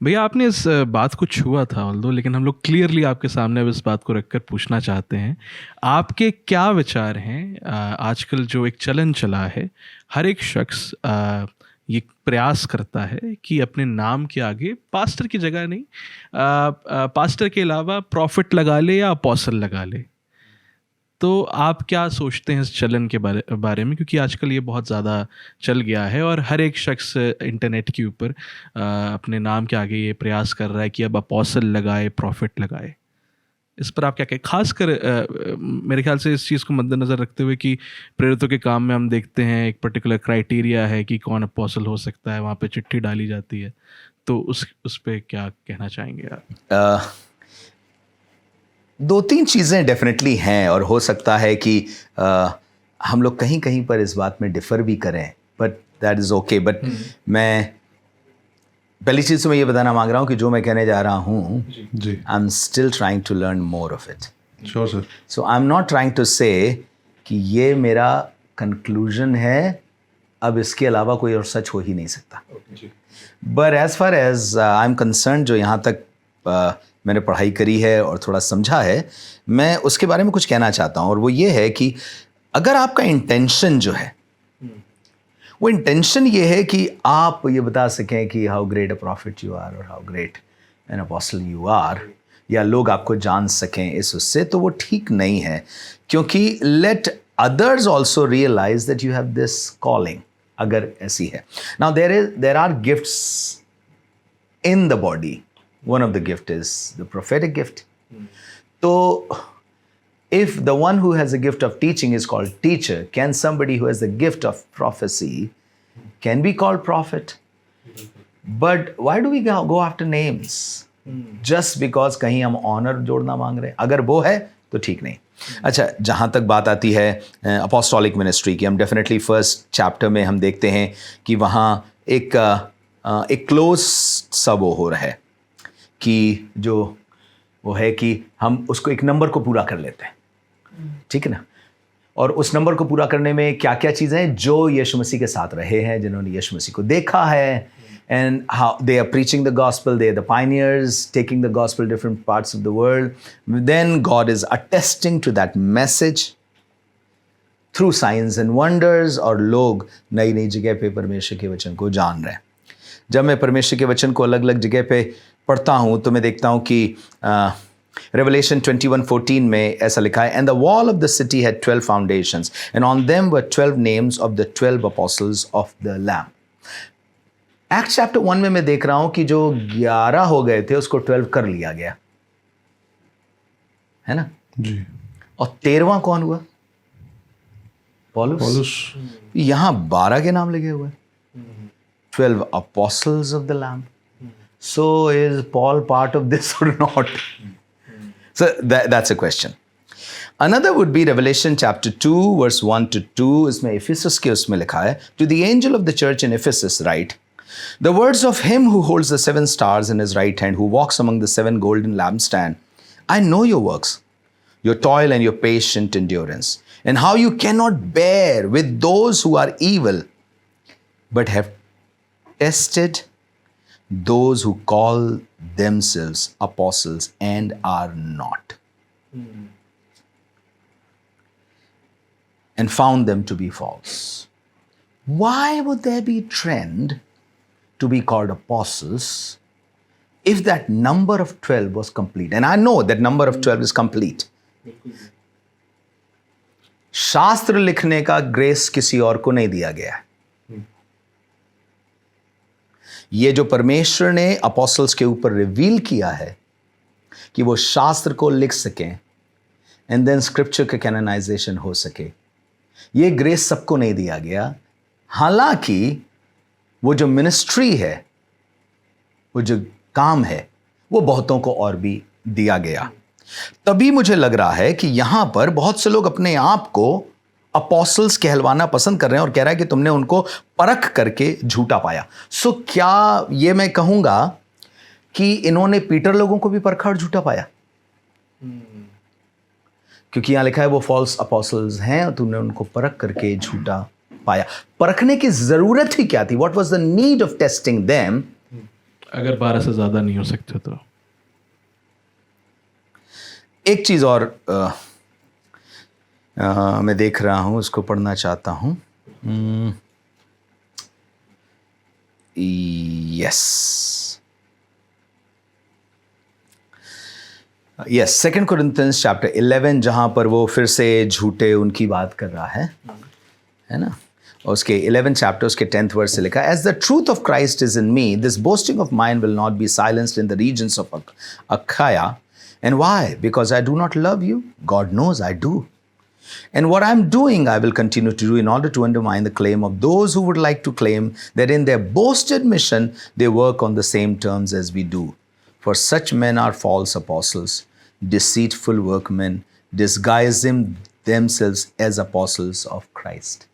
भैया आपने इस बात को छुआ था ऑल्दो, लेकिन हम लोग क्लियरली आपके सामने अब इस बात को रखकर पूछना चाहते हैं, आपके क्या विचार हैं? आजकल जो एक चलन चला है, हर एक शख्स ये प्रयास करता है कि अपने नाम के आगे पास्टर की जगह नहीं, पास्टर के अलावा प्रॉफिट लगा ले या अपोस्टल लगा ले। तो आप क्या सोचते हैं इस चलन के बारे में? क्योंकि आजकल ये बहुत ज़्यादा चल गया है और हर एक शख्स इंटरनेट के ऊपर अपने नाम के आगे ये प्रयास कर रहा है कि अब अपोस्टल लगाए, प्रॉफिट लगाए। इस पर आप क्या कहें? खासकर मेरे ख्याल से इस चीज़ को मद्देनज़र रखते हुए कि प्रेरितों के काम में हम देखते हैं एक पर्टिकुलर क्राइटेरिया है कि कौन अपोस्टल हो सकता है, वहाँ पे चिट्ठी डाली जाती है। तो उस पे क्या कहना चाहेंगे आप? दो तीन चीज़ें डेफिनेटली हैं और हो सकता है कि हम लोग कहीं कहीं पर इस बात में डिफ़र भी करें, but that is okay. But मैं पहली चीज़ तो मैं ये बताना मांग रहा हूँ कि जो मैं कहने जा रहा हूँ, जी, I am still trying to learn more of it. Sure sir. So I am not trying to say कि ये मेरा कंक्लूजन है, अब इसके अलावा कोई और सच हो ही नहीं सकता। But as far as I am concern, जो यहाँ तक मैंने पढ़ाई करी है और थोड़ा समझा है, मैं उसके बारे में कुछ कहना चाहता हूँ। और वो ये है कि अगर आपका इंटेंशन जो है, वो इंटेंशन ये है कि आप ये बता सकें कि how great a prophet you are और how great an apostle you are, या लोग आपको जान सकें इस उससे, तो वो ठीक नहीं है। क्योंकि let others also realize that you have this calling, अगर ऐसी है। Now there are gifts in the body. One of the gift is the prophetic gift. So if the one who has the gift of teaching is called teacher, can somebody who has the gift of prophecy can be called prophet? But why do we go after names? Just because कहीं हम honor जोड़ना मांग रहे हैं? अगर वो है तो ठीक नहीं। अच्छा, जहाँ तक बात आती है apostolic ministry की, हम definitely first chapter में हम देखते हैं कि वहाँ एक क्लोज सा वो हो रहा है कि जो वो है कि हम उसको एक नंबर को पूरा कर लेते हैं, ठीक है ना। और उस नंबर को पूरा करने में क्या क्या चीज़ें हैं? जो यीशु मसीह के साथ रहे हैं, जिन्होंने यीशु मसीह को देखा है, and how they are preaching the gospel, they are the pioneers taking the gospel different parts of the world. Then God is attesting to that message through signs and wonders, और लोग नई नई जगह पे परमेश्वर के वचन को जान रहे हैं। जब मैं परमेश्वर के वचन को अलग अलग जगह पे पढ़ता हूँ तो मैं देखता हूँ कि रेवलेशन 21:14 में ऐसा लिखा है, and the wall of the city had 12 foundations and on them were 12 names of the 12 apostles of the lamb. Act chapter 1 में मैं देख रहा हूँ कि जो 11 हो गए थे उसको 12 कर लिया गया, है ना जी। और 13वां कौन हुआ? पौलुस। यहाँ 12 के नाम लगे हुए, 12 apostles of the Lamb. So is Paul part of this or not? So that's a question. Another would be Revelation chapter 2 verse 1 to 2. इसमें Ephesus के उसमें लिखा है, to the angel of the church in Ephesus write, the words of him who holds the 7 stars in his right hand, who walks among the 7 golden lampstands. I know your works, your toil and your patient endurance, and how you cannot bear with those who are evil, but have tested those who call themselves apostles and are not, and found them to be false. Why would there be trend to be called apostles if that number of 12 was complete? And I know that number of 12 is complete. शास्त्र लिखने का grace किसी और को नहीं दिया गया है। ये जो परमेश्वर ने अपोस्टल्स के ऊपर रिवील किया है कि वो शास्त्र को लिख सकें एंड देन स्क्रिप्चर का कैनोनाइजेशन हो सके, ये ग्रेस सबको नहीं दिया गया। हालांकि वो जो मिनिस्ट्री है, वो जो काम है, वो बहुतों को और भी दिया गया। तभी मुझे लग रहा है कि यहां पर बहुत से लोग अपने आप को अपोस्टल्स कहलवाना पसंद कर रहे हैं और कह रहा है कि तुमने उनको परख करके झूठा पाया। सो क्या ये मैं कहूंगा कि इन्होंने पीटर लोगों को भी परखा और झूठा पाया? क्योंकि यहां लिखा है वो फॉल्स अपोस्टल्स हैं और तुमने उनको परख करके झूठा पाया। परखने की जरूरत ही क्या थी? What was the need of testing them? अगर 12 से ज़्यादा नहीं हो सकते तो एक चीज और मैं देख रहा हूं, उसको पढ़ना चाहता हूं. यस, यस, 2 Corinthians chapter 11, जहां पर वो फिर से झूठे उनकी बात कर रहा है ना. और उसके 11th chapter, उसके 10th verse से लिखा, as the truth of Christ is in me, this boasting of mine will not be silenced in the regions of Achaia. And why? Because I do not love you? God knows I do. And what I'm doing, I will continue to do in order to undermine the claim of those who would like to claim that in their boasted mission, they work on the same terms as we do. For such men are false apostles, deceitful workmen, disguising themselves as apostles of Christ.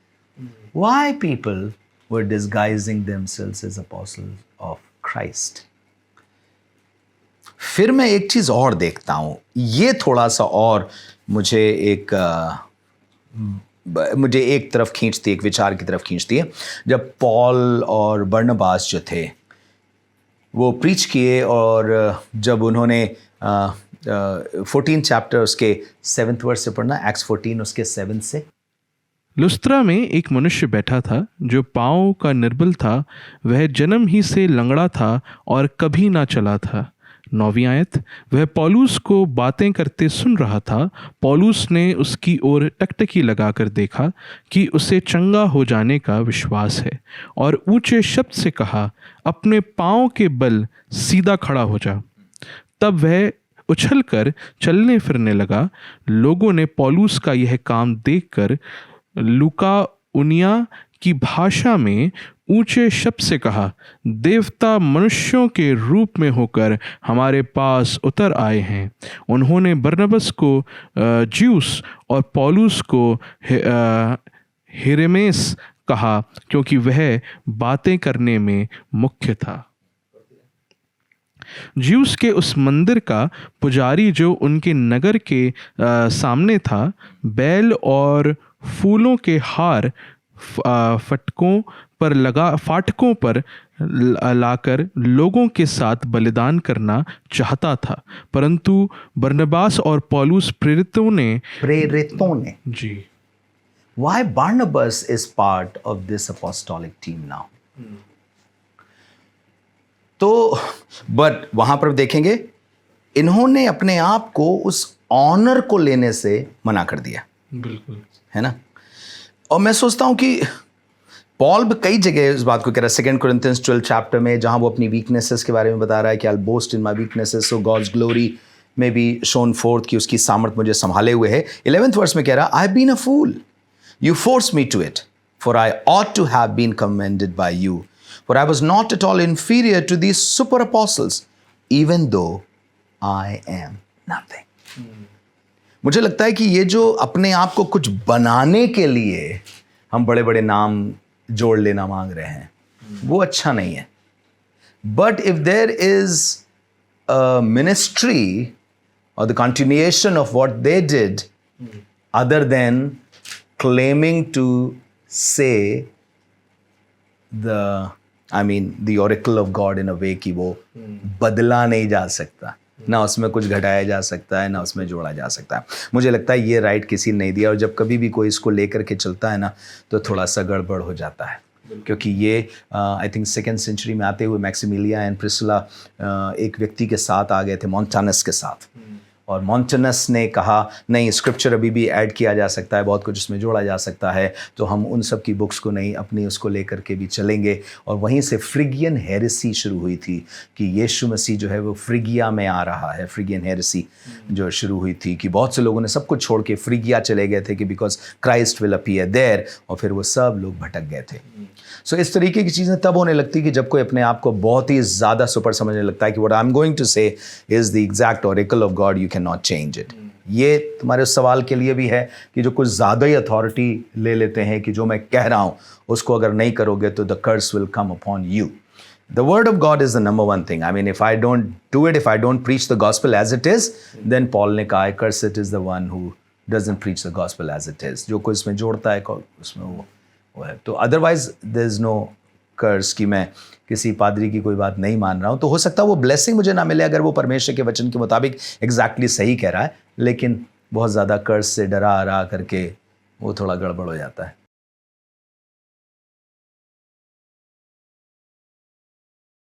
Why people were disguising themselves as apostles of Christ? फिर मैं एक चीज और देखता हूं, ये थोड़ा सा और मुझे एक तरफ खींचती, एक विचार की तरफ खींचती है. जब पॉल और बरनबास जो थे वो प्रीच किए, और जब उन्होंने 14 चैप्टर उसके 7th वर्स से पढ़ना, एक्ट्स 14 उसके 7 से. लुस्त्रा में एक मनुष्य बैठा था जो पाँव का निर्बल था, वह जन्म ही से लंगड़ा था और कभी ना चला था. 9वीं आयत, वह पौलुस को बातें करते सुन रहा था. पौलुस ने उसकी ओर टकटकी लगाकर देखा कि उसे चंगा हो जाने का विश्वास है, और ऊंचे शब्द से कहा, अपने पाँव के बल सीधा खड़ा हो जा. तब वह उछलकर चलने फिरने लगा. लोगों ने पौलुस का यह काम देखकर लुकाउनिया की भाषा में ऊंचे शब्द से कहा, देवता मनुष्यों के रूप में होकर हमारे पास उतर आए हैं. उन्होंने बरनबास को ज्यूस और पौलुस को हिरमेस कहा, क्योंकि वह बातें करने में मुख्य था. ज्यूस के उस मंदिर का पुजारी जो उनके नगर के सामने था, बैल और फूलों के हार फाटकों पर लाकर लोगों के साथ बलिदान करना चाहता था, परंतु बरनबास और पौलुस प्रेरितों ने जी. Why Barnabas is part of this apostolic team now? तो बट वहां पर देखेंगे, इन्होंने अपने आप को उस ऑनर को लेने से मना कर दिया. बिल्कुल, है ना. और मैं सोचता हूं कि पॉल भी कई जगह इस बात को कह रहा है. 2 Corinthians 12 चैप्टर में, जहां वो अपनी वीकनेसेस के बारे में बता रहा है कि I boast in my weaknesses so God's glory may be shown forth, कि उसकी सामर्थ मुझे संभाले हुए है. 11th वर्स में कह रहा, I have been a fool, you force me to it, for I ought to have been commended by you, for I was not at all inferior to these super apostles, even though I am nothing. मुझे लगता है कि ये जो अपने आप को कुछ बनाने के लिए हम बड़े बड़े नाम जोड़ लेना मांग रहे हैं, वो अच्छा नहीं है. But if there is a ministry और the continuation of what they did, other than claiming to say the oracle of God in a way कि वो बदला नहीं जा सकता, ना उसमें कुछ घटाया जा सकता है, ना उसमें जोड़ा जा सकता है. मुझे लगता है ये राइट किसी ने नहीं दिया, और जब कभी भी कोई इसको लेकर के चलता है ना, तो थोड़ा सा गड़बड़ हो जाता है. क्योंकि ये आई थिंक 2nd century में आते हुए मैक्सिमिलिया एंड प्रिस्किला एक व्यक्ति के साथ आ गए थे, मॉन्टानस के साथ. और मॉन्टानस ने कहा, नहीं, स्क्रिप्चर अभी भी ऐड किया जा सकता है, बहुत कुछ उसमें जोड़ा जा सकता है, तो हम उन सब की बुक्स को नहीं, अपनी उसको लेकर के भी चलेंगे. और वहीं से फ्रिगियन हेरेसी शुरू हुई थी कि यीशु मसीह जो है वो फ्रिगिया में आ रहा है. फ्रिगियन हेरेसी जो शुरू हुई थी कि बहुत से लोगों ने सब कुछ छोड़ के फ्रिगिया चले गए थे कि because Christ will appear there, और फिर वो सब लोग भटक गए थे. सो इस तरीके की चीज़ें तब होने लगती कि जब कोई अपने आप को बहुत ही ज़्यादा सुपर समझने लगता है कि what I am going to say is the exact oracle of God, you can not change it. ये तुम्हारे उस सवाल के लिए भी है कि जो कुछ ज़्यादा ही अथॉरिटी ले लेते हैं कि जो मैं कह रहा हूँ उसको अगर नहीं करोगे तो the curse will come upon you. The word of God is the number one thing. I mean, if I don't do it, if I don't preach the gospel as it is, then Paul ने कहा, cursed is the one who doesn't preach the gospel as it is. जो कोई इसमें जोड़ता है उसमें वो है. तो otherwise there is no कर्स कि मैं किसी पादरी की कोई बात नहीं मान रहा हूँ, तो हो सकता है वो ब्लेसिंग मुझे ना मिले अगर वो परमेश्वर के वचन के मुताबिक एग्जैक्टली सही कह रहा है, लेकिन बहुत ज़्यादा कर्स से डरा करके वो थोड़ा गड़बड़ हो जाता है।